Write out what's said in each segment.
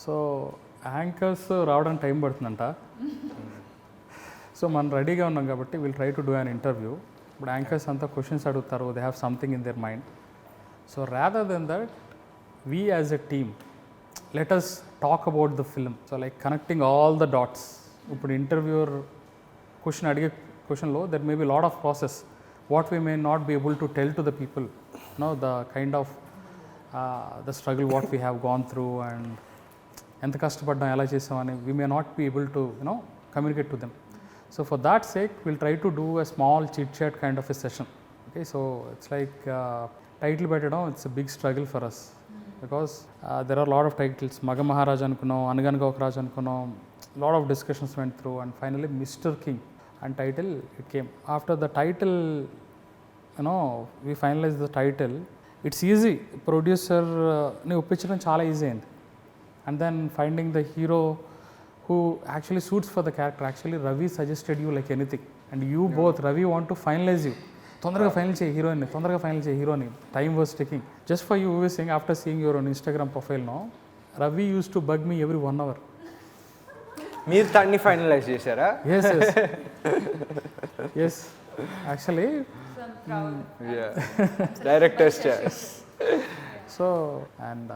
So anchors రావడానికి time పడుతుందంట. So మనం రెడీగా ఉన్నాం కాబట్టి will try to do an interview. ఇప్పుడు యాంకర్స్ అంతా క్వశ్చన్స్ అడుగుతారు, they have something in their mind. So rather than that we as a team let us talk about the film. So like connecting all the dots. ఇప్పుడు interviewer question అడిగే క్వశ్చన్లో there may be lot of process what we may not be able to tell to the people, the kind of the struggle what we have gone through and ఎంత కష్టపడ్డాం, ఎలా చేసామని we may not be able to communicate to them. So for that sake, we'll try to do a small chit-chat kind of a session. Okay, so it's like title పెట్టడం, it's a big struggle for us because there are a lot of titles. Maga Maharaj అనుకున్నాం, అనగనగా ఒక రాజు అనుకున్నాం, lot of discussions went through and finally Mr.King and title it came. After the title, we finalized the title. It's easy. Producer ని ఒప్పించడం చాలా easy అయింది. And then finding the hero who actually suits for the character. Actually Ravi suggested you like anything and you both Ravi want to finalize you. తొందరగా final చేయి heroine, తొందరగా final చేయి హీరోని. Time was taking. Just for you Urvi Singh, after seeing your own Instagram profile now, Ravi used to bug me every 1 hour. మీరు దాన్ని finalise చేశారా? Yes, yes. Yes, actually. Director's choice. So and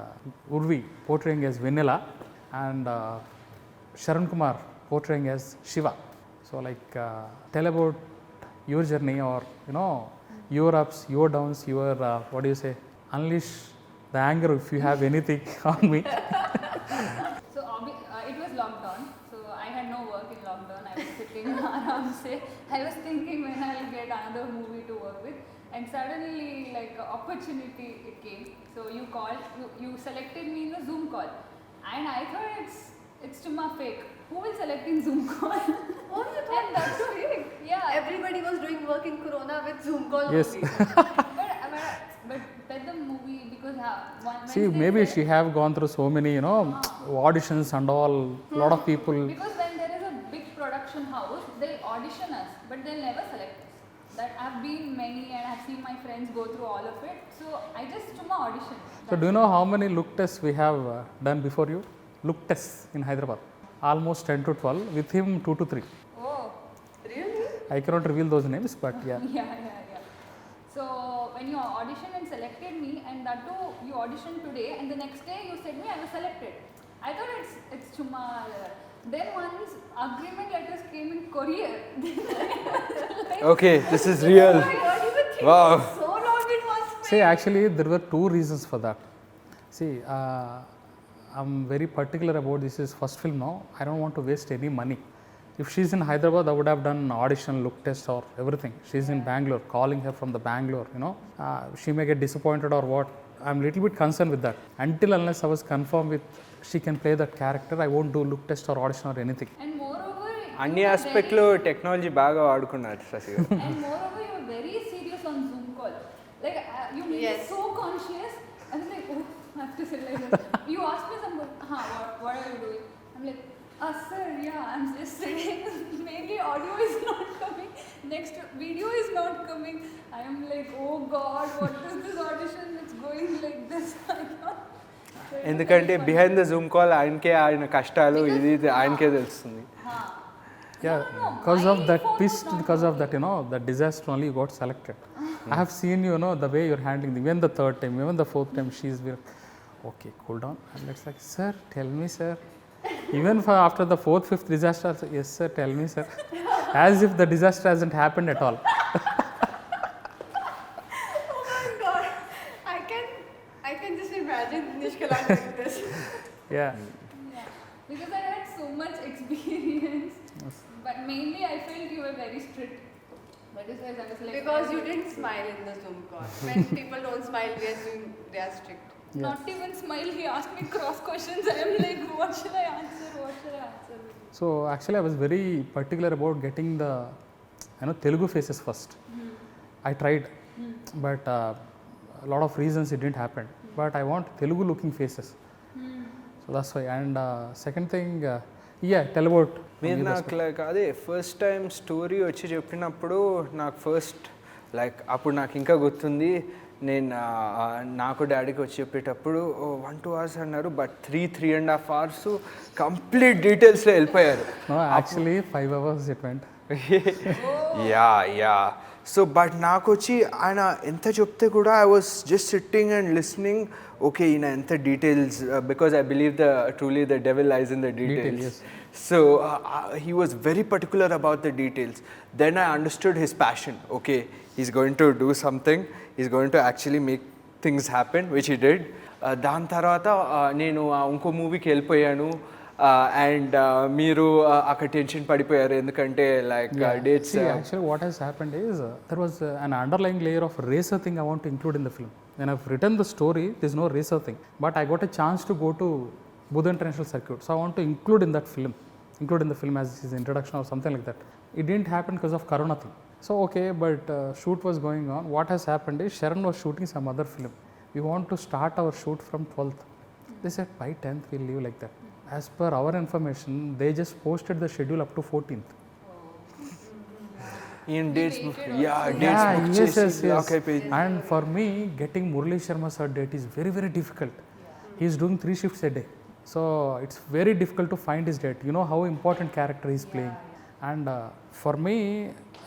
Urvi portraying as Vanilla and Sharan Kumar portraying as Shiva. So like tell about your journey or your ups, your downs, your what do you say, unleash the anger if you have anything on me. So it was lockdown, so I had no work in lockdown. I was sitting around, say I was thinking when I'll get another movie to work with, and suddenly like opportunity it came. So you called, you selected me in the Zoom call, and I thought it's to my fake. Who will select in Zoom call? Oh, you thought And that's fake. Yeah. everybody was doing work in Corona with Zoom call Yes. only. but the movie because one See, Wednesday maybe said- she have gone through so many auditions and all. Lot of people. Because when there is a big production house, they audition us, but they'll never select us. That I've been many and I've seen my friends go through all of it. So I just took my audition. So do you know how many look tests we have done before you? Look tests in Hyderabad. Almost 10 to 12. With him 2 to 3. Oh, Really? I cannot reveal those names, but yeah. yeah. So when you auditioned and selected me, and that too you auditioned today, and the next day you said me I was selected. I thought it's Chuma. Then once agreement letters came in courier. Okay, this is real. Oh my God, you were thinking Wow. so long it was. See, actually, there were 2 reasons for that. See, I'm very particular about this is first film now. I don't want to waste any money. If she's in Hyderabad, I would have done audition, look test or everything. She's in Bangalore, calling her from the Bangalore, she may get disappointed or what. I'm little bit concerned with that. Until unless I was confirmed with she can play that character, I won't do look test or audition or anything. And moreover, అన్ని ఆస్పెక్ట్లో technology బాగా వాడుకున్నారు శశి గారు. and moreover, you're very serious on Zoom call. Like you made Yes. me so conscious. I was like, oh, I have to sit like this. You asked me something. What are you doing? I'm like, sir, yeah, I'm just sitting. Mainly audio is not coming. Next video is not coming. I am like, oh God, what is this audition? It's going like this. So it was ఎందుకంటే very funny. Behind the Zoom call ఆయన కష్టాలు ఇది ఆయనకే తెలుస్తుంది. Yeah, No, because my of that phone twist, was not because of that, the disaster only you got selected. I have seen the way you're handling even the 3rd time, even the 4th time, she's been, okay, cool down. And it's like, sir, tell me, sir. Even after the 4th, 5th disaster, I said, yes, sir, tell me, sir. As if the disaster hasn't happened at all. Oh my God. I can just imagine Nishkala doing this. Yeah. Yeah, because I had so much experience. But mainly I felt you were very strict. That is why I was like. Because you didn't smile in the Zoom call. When people don't smile, they are strict. Not even smile, he asked me cross questions. I am like, what should I answer? So actually, I was very particular about getting the Telugu faces first. I tried, but a lot of reasons it didn't happen. But I want Telugu looking faces. So that's why. And second thing, tell about. మీరు నాకు like అదే first time story వచ్చి చెప్పినప్పుడు నాకు first like అప్పుడు నాకు ఇంకా గుర్తుంది నేను నాకు డాడీకి వచ్చి చెప్పేటప్పుడు 1-2 hours అన్నారు, బట్ 3.5 hours కంప్లీట్ డీటెయిల్స్లో వెళ్ళిపోయారు. No, actually 5 hours it went. Yeah so but నాకు వచ్చి ఆయన ఎంత చెప్తే కూడా I was just sitting and listening. Okay, ఈయన ఎంత details, because I believe truly the devil lies in the details. So he was very particular about the details. Then I understood his passion. Okay, he's going to do something, he's going to actually make things happen, which he did. దాని తర్వాత నేను ఇంకో మూవీకి వెళ్ళిపోయాను and మీరు అక్కడ tension పడిపోయారు ఎందుకంటే like dates. See, actually what has happened is there was an underlying layer of racer thing I want to include in the film. When I've written the story, there's no racer thing, but I got a chance to go to Buddha International Circuit, so I want to include in the film as his introduction or something like that. It didn't happen because of corona thing. So okay, but shoot was going on. What has happened is Sharan was shooting some other film. We want to start our shoot from 12th. They said by 10th we'll leave like that. As per our information, they just posted the schedule up to 14th. in dates book. Yeah, dates Yeah, book yes, chesi yes, lock yes. అయిపోయింది. And for me, getting Murali Sharma sir date is very, very difficult. He is doing 3 shifts a day. So it's very difficult to find his date. You know how important character he is playing. And for me,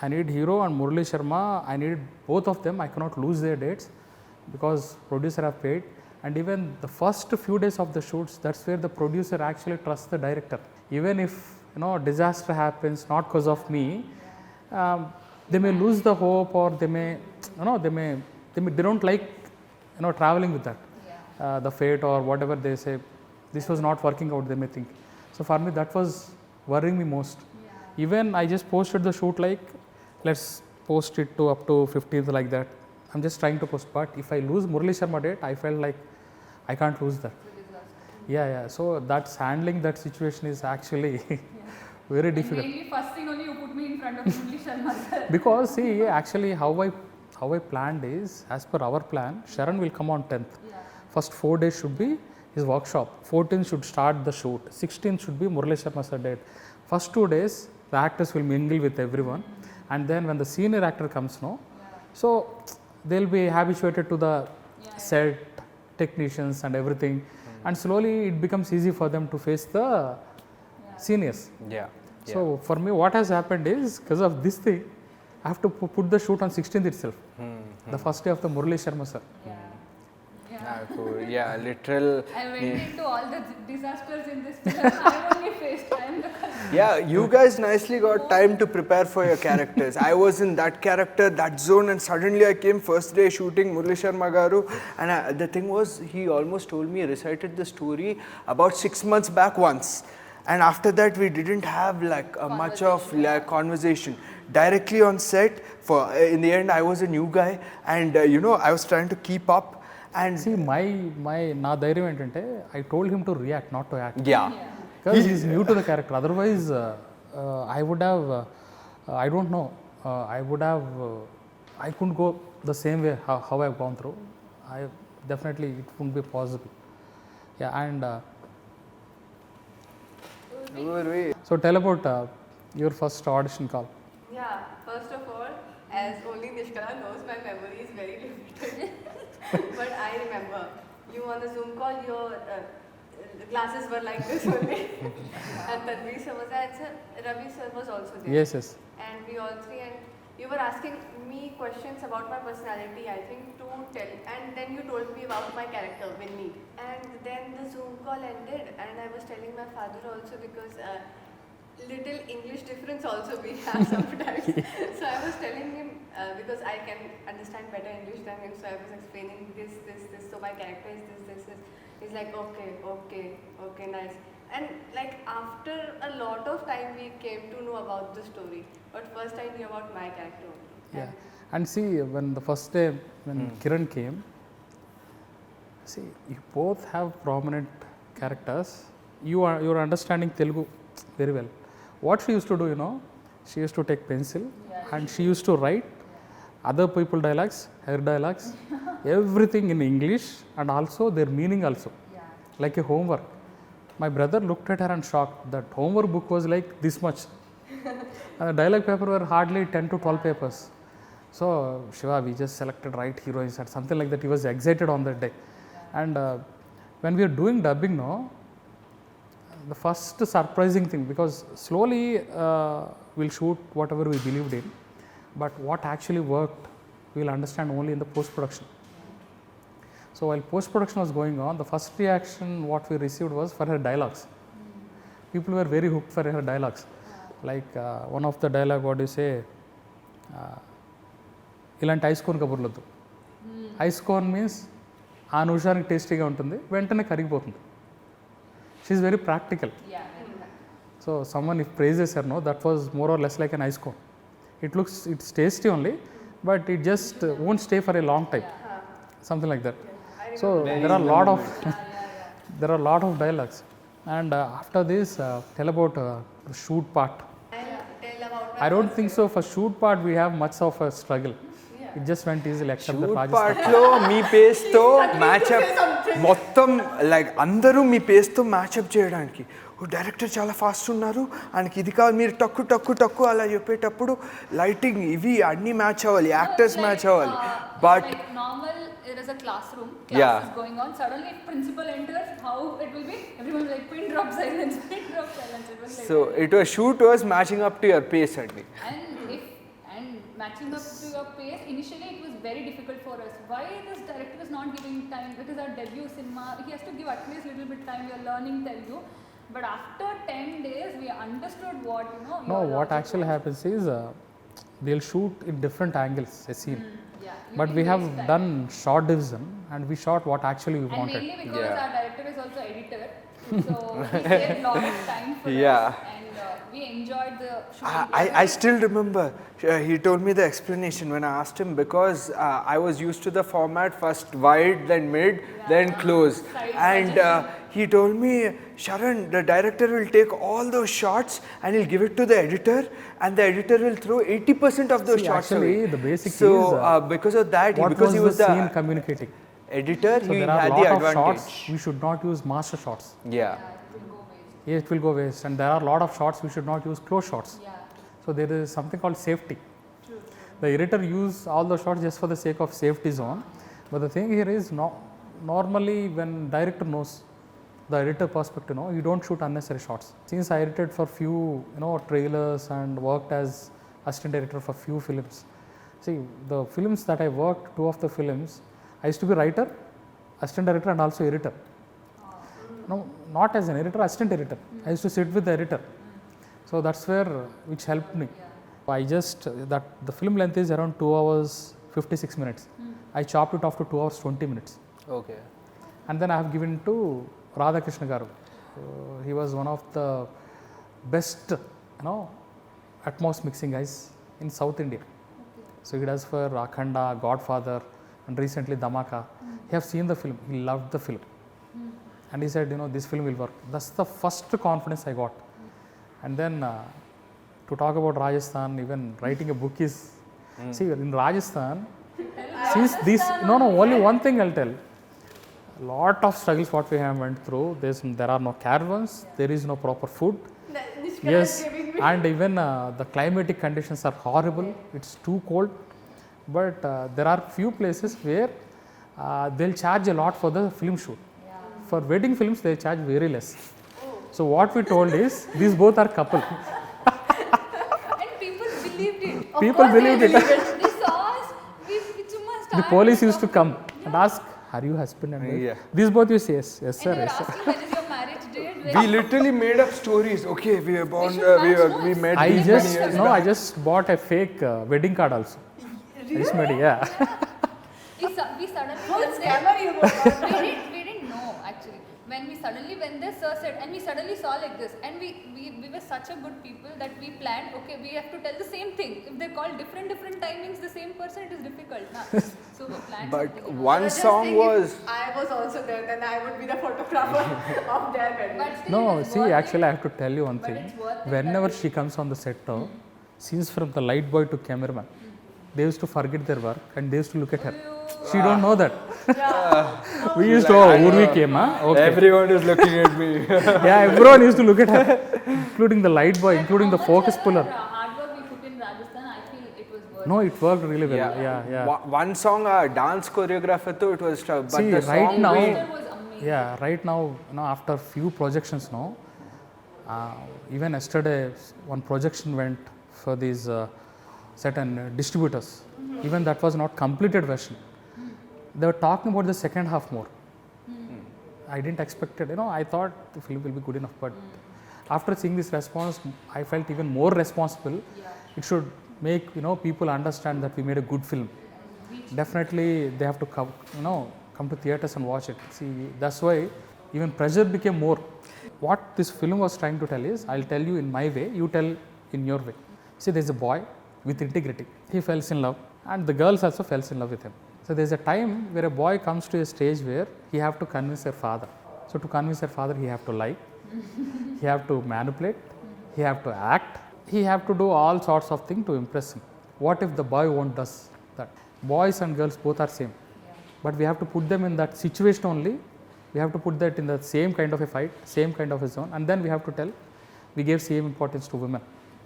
I need Hero and Murali Sharma. I need both of them. I cannot lose their dates because producer have paid. And even the first few days of the shoots, that's where the producer actually trusts the director. Even if disaster happens, not because of me, they may lose the hope, or they may they don't like traveling with that. The fate or whatever they say, this was not working out, they may think. So for me, that was worrying me most. Even I just posted the shoot like, let's post it to up to 15th like that. I'm just trying to post, but if I lose Murali Sharma date, I felt like I can't lose that. Yeah. So that's handling that situation is actually very difficult. Mainly first thing only you put me in front of Urvi Sharma sir. Because see, actually how I planned is, as per our plan, Sharan will come on 10th. First 4 days should be his workshop. 14th should start the shoot. 16th should be Murali Sharma sir date. First 2 days, the actors will mingle with everyone, and then when the senior actor comes, so they'll be habituated to the set, technicians and everything, and slowly it becomes easy for them to face the seniors. Yeah. So for me, what has happened is, because of this thing, I have to put the shoot on 16th itself, the first day of the Murali Sharma sir. Literal. I went into all the disasters in this film. I only faced. I am the culprit. Yeah, you guys nicely got time to prepare for your characters. I was in that character, that zone, and suddenly I came first day shooting Murali Sharma garu, and the thing was, he almost told me, recited the story about 6 months back once, and after that we didn't have like much of like conversation directly on set. For in the end, I was a new guy, and I was trying to keep up. And See, my నా ధైర్యం ఏంటంటే, I told him to react, not to act. yeah. Because he's new to the character. Otherwise, I would have, I don't know, I couldn't go the same way how I've gone through. Definitely it wouldn't be possible. Yeah, and Urvi. so tell about your first audition call. Yeah, first of all, as only Nishkala knows, my memory is very limited. But I remember you on the Zoom call, your glasses were like this only. And Tanveer sir was there, and sir, Ravi sir was also there. Yes. And we all three, and you were asking me questions about my personality, I think, to tell. And then you told me about my character, Winnie. And then the Zoom call ended, and I was telling my father also, because little English difference also we have sometimes. So I was telling him, because I can understand better English than him, so I was explaining this. So my character is this. He's like, okay, nice. And like after a lot of time we came to know about the story, but first I knew about my character only. Yeah. And see, when the first day when Kiran came, see, you both have prominent characters. You are understanding Telugu very well. What she used to do, she used to take pencil and she used to write other people dialogues, her dialogues, everything in English, and also their meaning also, like a homework. My brother looked at her and shocked. That homework book was like this much. And the dialogue paper were hardly 10 to 12 papers. So Shiva, we just selected right heroines and something like that. He was excited on that day. And when we are doing dubbing now, the first surprising thing, because slowly we'll shoot whatever we believed in, but what actually worked, we'll understand only in the post-production. So while post-production was going on, the first reaction what we received was for her dialogues. People were very hooked for her dialogues. Like one of the dialogue, what do you say? ఇలాంటి ice cone కబుర్లొద్దు. Ice cone means ఆ నిమిషానికి టేస్టీగా ఉంటుంది, వెంటనే కరిగిపోతుంది. She's very practical. So someone if praises her, no, that was more or less like an ice cone. It's tasty only, but it just won't stay for a long time. Something like that. So there are a lot of dialogues. And after this, tell about the shoot part. I don't think so. For shoot part, we have much of a struggle. It just went easily except the shoot పార్ట్లో మీ పేస్తో మ్యాచ్అప్ మొత్తం like అందరూ మీ పేస్తో మ్యాచ్అప్ చేయడానికి director చాలా fast ఉన్నారు, ఆయనకి ఇది కావాలి, మీరు టక్కు టక్కు టక్కు అలా చెప్పేటప్పుడు లైటింగ్ ఇవి అన్నీ మ్యాచ్ అవ్వాలి, యాక్టర్స్ మ్యాచ్ అవ్వాలి. But normal there is a classroom, Yeah. class is going on, suddenly if principal enters, how it will be, everyone will like pin drop silence, pin drop silence, it was like so it was shoot was matching up to your pace అండి. and matching up to your pace, initially it was very difficult for us. Why this director is not giving time? It is our debut cinema, he has to give at least little bit time, we are learning Telugu. But after 10 days we understood what, you know. No, what actually happens is they'll shoot in different angles a scene. But we have done short division and we shot what actually we wanted. And mainly because our director is also editor, so he saved lot of time for Yeah. us, and we enjoyed the shooting. I still remember he told me the explanation when I asked him, because I was used to the format first wide, then mid, then close. And he told me, Sharan, the director will take all those shots and he'll give it to the editor, and the editor will throw 80% of those shots actually, away. the basic so, is because of that, what because he was the the scene communicating. editor, So he there are had a the lot of advantage. shots we should not use master shots. Yeah. It will go waste, and there are a lot of shots we should not use close shots. So there is something called safety. The editor use all the shots just for the sake of safety zone, but the thing here is normally when director knows, the editor perspective, no, you don't shoot unnecessary shots. Since I edited for few, trailers and worked as assistant director for few films. See, the films that I worked, 2 of the films, I used to be writer, assistant director and also editor. No, not as an editor, assistant editor. I used to sit with the editor. So that's where, which helped me. The film length is around 2 hours 56 minutes. I chopped it off to 2 hours 20 minutes. Okay. And then I have given to Radhakrishna Garu. He was one of the best, Atmos mixing guys in South India. So he does for Akhanda, Godfather, and recently Dhamaka. He have seen the film, he loved the film. And he said, this film will work. That's the first confidence I got. And then to talk about Rajasthan, even writing a book is, see, in Rajasthan, since this, only one thing I'll tell. Lot of struggles what we have went through. There are no caravans, there is no proper food. Nishkala Yes, is giving me. and even the climatic conditions are horrible. It's too cold. But there are few places where they'll charge a lot for the film shoot. For wedding films, they charge very less. So what we told is, these both are couple. And people believed it. Of People course believed they it. They saw us. We must The police used to come and ask, are you husband and wife? Yeah. These both you say yes, yes And sir, they were yes sir. asking, when is your marriage date? We literally made up stories. Okay, we were born, should match, no? we met I these just, many years no, I back. just bought a fake wedding card also. I just made it, yeah. We suddenly Full went there. scammer you were. We didn't know actually. When we suddenly went there, sir said, and we suddenly saw like this, and we were such a good people that we planned. Okay, we have to tell the same thing. If they call different timings, the same person, it is difficult, na? So we planned. But something. one Just song think was. if I was also there, then I would be the photographer of their wedding. But still No, it is see, worth actually, I it. have to tell you one But thing. it's worth it Whenever that she comes on the set, since from the light boy to cameraman, they used to forget their work and they used to look at her. She don't know that. We used to, oh, Urvi came, huh? Okay. Everyone is looking at me. Yeah, everyone used to look at her, including the light boy, including the focus puller. Hard work we put in Rajasthan, I feel it was worth No, it worked really well. Yeah. One song, dance choreographer too, it was tough. But See, the right song now, It was amazing. yeah, right now, after few projections now, even yesterday, one projection went for these certain distributors. Even that was not completed version. They were talking about the second half more. I didn't expect it. I thought the film will be good enough, but after seeing this response, I felt even more responsible. It should make people understand that we made a good film. Definitely, they have to come to theaters and watch it. See, that's why even pressure became more. What this film was trying to tell is, I'll tell you in my way, you tell in your way. See, there's a boy with integrity. He falls in love, and the girls also falls in love with him. So there's a time where a boy comes to a stage where he have to convince their father. So to convince their father, he have to lie, he have to manipulate, he have to act, he have to do all sorts of things to impress him. What if the boy won't does that? Boys and girls both are same, but we have to put them in that situation only. We have to put that in the same kind of a fight, same kind of a zone, and then we have to tell we gave same importance to women.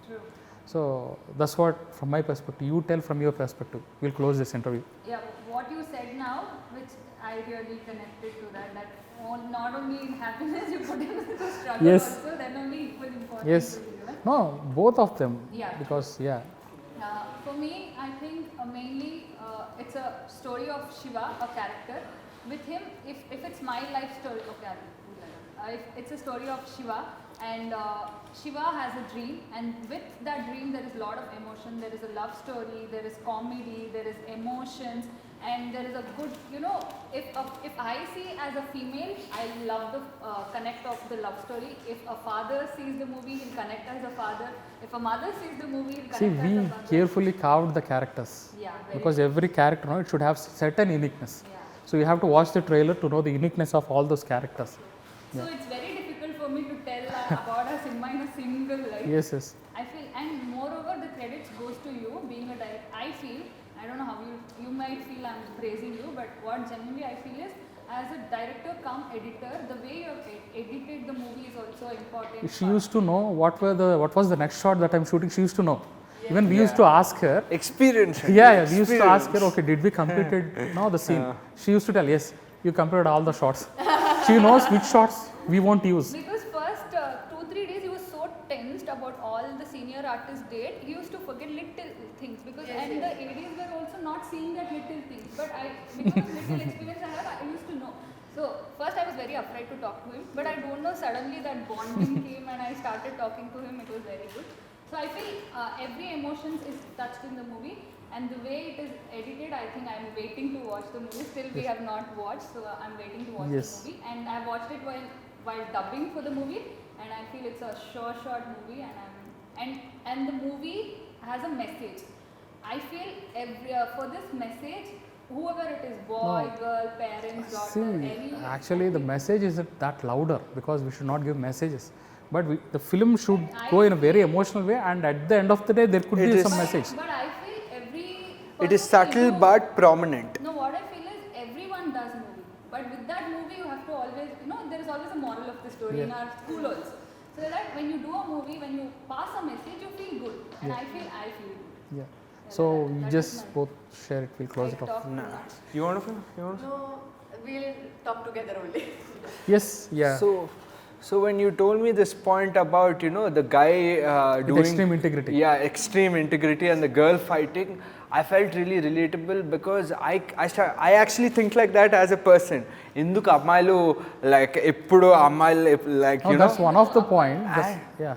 True. So that's what, from my perspective, you tell from your perspective. We'll close this interview. Yeah, what you said now, which I really connected to that not only in happiness you put into the struggle Yes. also, then only equal importance Yes. will be given. No, both of them. Yeah. Because For me, I think mainly it's a story of Shiva, a character. With him, if it's my life story, okay, if it's a story of Shiva, and Shiva has a dream, and with that dream there is a lot of emotion, there is a love story, there is comedy, there is emotions, and there is a good, if I see as a female, I love the connect of the love story. If a father sees the movie, he'll connect as a father. If a mother sees the movie, he'll see, connect as a we mother. carefully carved the characters. Yeah, very Because every character, it should have certain uniqueness. Yeah. So you have to watch the trailer to know the uniqueness of all those characters. So it's very difficult for me to tell about a cinema in a single life. Yes. I feel, and moreover, the credits goes to you being a director. I feel, I don't know how you might feel I'm praising you, but what genuinely I feel is, as a director come editor, the way you have edited the movie is also important. She used to know what was the next shot that I'm shooting. She used to know. Even we used to ask her. Experience. Yeah, we used to ask her, okay, did we completed the scene? She used to tell, yes, you completed all the shots. She knows which shots we won't use. Because first 2-3 days he was so tensed about all the senior artists did, he used to forget little things because the ADs were also not seeing that little things. But because of little experience I have, I used to know. So first I was very afraid to talk to him, but I don't know, suddenly that bonding came and I started talking to him. It was very good. So I feel every emotions is touched in the movie, and the way it is edited, I think I'm waiting to watch the movie. Still we have not watched, so I'm waiting to watch the movie. And I watched it while dubbing for the movie, and I feel it's a short movie, and the movie has a message. I feel for this message, whoever it is, boy, girl, parents, daughter, Actually the message isn't that louder because we should not give messages. But the film should go in a very emotional way, and at the end of the day, there could be some message. But I feel every It is subtle but prominent. No, what I feel is everyone does movie, but with that movie you have to always, there is always a moral of the story in our school also. So that when you do a movie, when you pass a message, you feel good, and I feel good. Yeah. So you just both share it. We'll close it off. You want to? No, we'll talk together only. Yes. Yeah. So when you told me this point about the guy with doing extreme integrity. extreme integrity and the girl fighting, I felt really relatable because I actually think like that as a person. Induku ammayilu like eppudu ammayilu like that's one of the point. Yeah.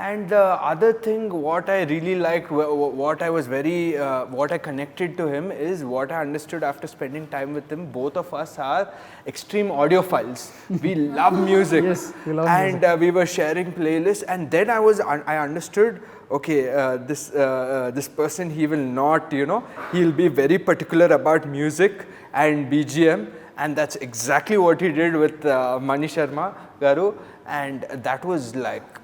And the other thing, what I really liked, what I was very, what I connected to him is what I understood after spending time with him. Both of us are extreme audiophiles. We love music. Yes, we love and music. we were sharing playlists. And then I understood, okay, this person, he will not, he'll be very particular about music and BGM. And that's exactly what he did with Mani Sharma Garu. And that was like,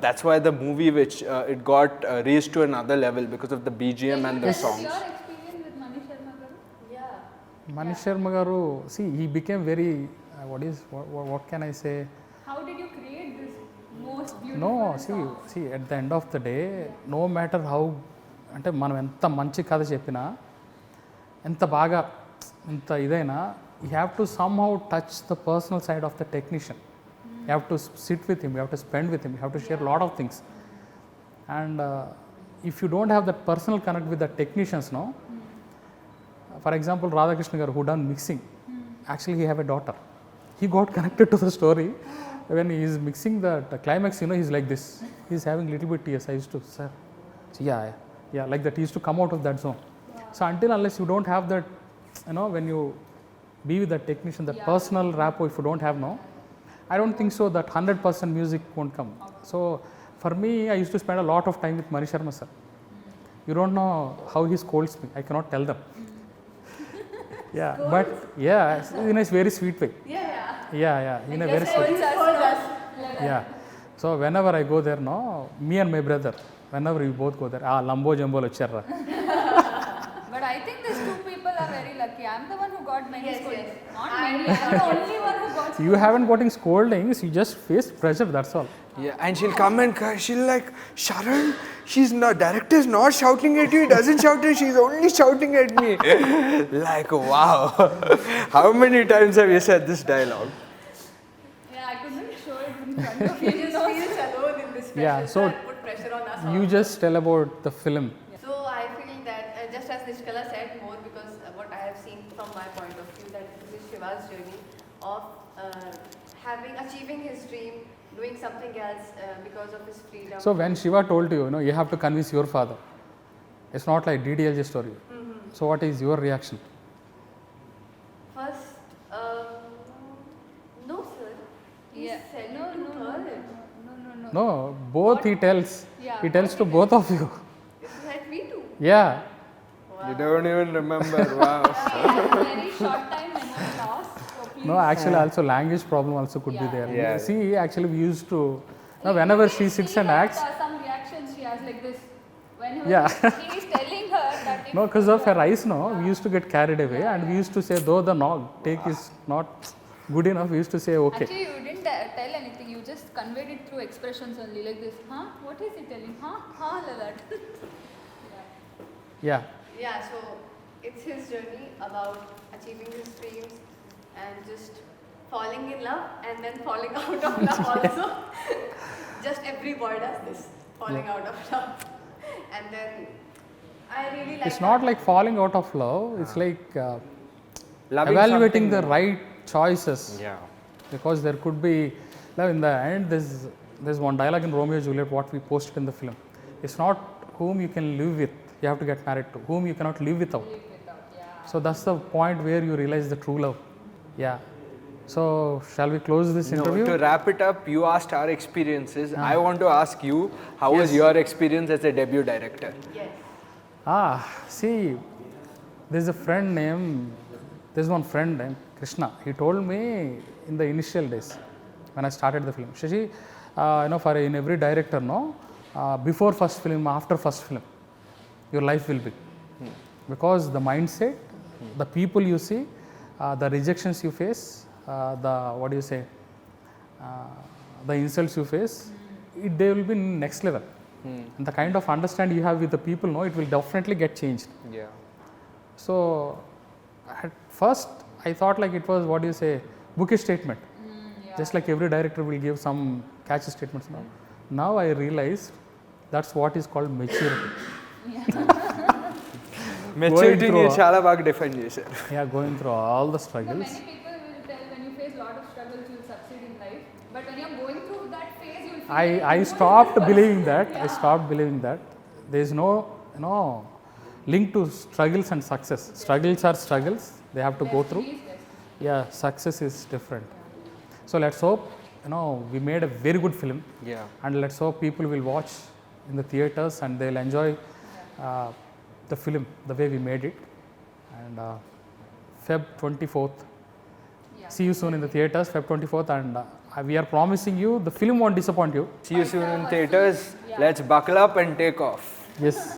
that's why the movie, which it got raised to another level because of the BGM and the songs. Your experience with Mani Sharma Garu? Yeah. Mani Sharma Garu, see, he became very, what can I say? How did you create this most beautiful No, song? see, at the end of the day, no matter how అంటే మనం ఎంత మంచి కథ చెప్పినా ఎంత బాగా ఎంత ఇదైనా you have to somehow touch the personal side of the technician. You have to SIT with him, you have to spend with him, you have to share lot of things. And if you don't have that personal connect with the technicians, no, for example Radhakrishna garu who done mixing, actually he have a daughter, he got connected to the story when he is mixing the climax, you know, he's like this, he's having little bit tears. I used to, sir, so yeah, like that, he used to come out of that zone. So until unless you don't have that, you know, when you be with the technician, that personal rapport, if you don't have, no, I don't think so that 100% music won't come. So for me, I used to spend a lot of time with Mani Sharma sir. You don't know how he scolds me. I cannot tell them. Yeah, but yeah, in a very sweet way. Yeah, in a very sweet way. Yeah. So whenever I go there, no, me and my brother, whenever we both go there, lambo jumbo vacharra. But I think these two people are very lucky. I'm the one who got many scoldings. Not many. I'm the only one who got You haven't gotten scoldings, you just face pressure, that's all. Yeah, and she'll come and she'll like, Sharan, she's not, director's not shouting at you, he doesn't shout at you, she's only shouting at me. Like, wow. How many times have you said this dialogue? Yeah, I couldn't show it in front of you. He just feels alone in this pressure. Yeah, so put pressure on us You all. just tell about the film. So I feel that just as Nishkala said more, because what I have seen from my point of view, that this is Shiva's journey of achieving his dream, doing something else because of his freedom. So when Shiva told you, you have to convince your father, it's not like DDLJ story. So what is your reaction? First, no sir, he said No, it to no, her. No, both he tells. Yeah, He tells to both of you. He said me too. Yeah. You don't even remember, wow. Very short time memory loss. So please. No, actually also language problem also could be there. Yeah. See, actually we used to, whenever she sits and acts, Some reactions she has like this. When Yeah. he is telling her that if because of her eyes, we used to get carried away and we used to say, though the take is not good enough, we used to say, okay. Actually, you didn't tell anything. You just conveyed it through expressions only, like this. Huh? What is he telling? Huh? Like that. Yeah. Yeah, so it's his journey about achieving his dreams and just falling in love and then falling out of love also. Just every boy does this, falling out of love. And then I really like It's not like falling out of love, it's like Loving evaluating the something right choices. Yeah. Because there could be, now in the end, there's one dialogue in Romeo and Juliet, what we posted in the film. It's not whom you can live with, you have to get married to, whom you cannot live without. So that's the point where you realize the true love. Yeah. So shall we close this interview? No, to wrap it up, you asked our experiences. I want to ask you, how was your experience as a debut director? Yes. See, there's one friend named Krishna. He told me in the initial days when I started the film, Shashi, for in every director, before first film, after first film, your life will be. Because the mindset, the people you see, the rejections you face, the insults you face, they will be next level. And the kind of understanding you have with the people, it will definitely get changed. Yeah. So at first I thought like it was bookish statement. Just like every director will give some catchy statements. Now I realized that's what is called maturity. Maturity through- ni chala baga define chesaru. Yeah, going through all the So struggles. many people will tell when you face a lot of struggles, you'll succeed in life. But when you're going through that phase, you'll feel like I you're stopped more believing that. Yeah. I stopped believing that. There is no link to struggles and success. Struggles are struggles. They have to go through. Yeah, success is different. So let's hope, we made a very good film. Yeah. And let's hope people will watch in the theaters and they'll enjoy the film the way we made it. And Feb 24th. See you soon in the theaters, Feb 24th. And we are promising you the film won't disappoint you. See you soon in theaters. Let's buckle up and take off. Yes.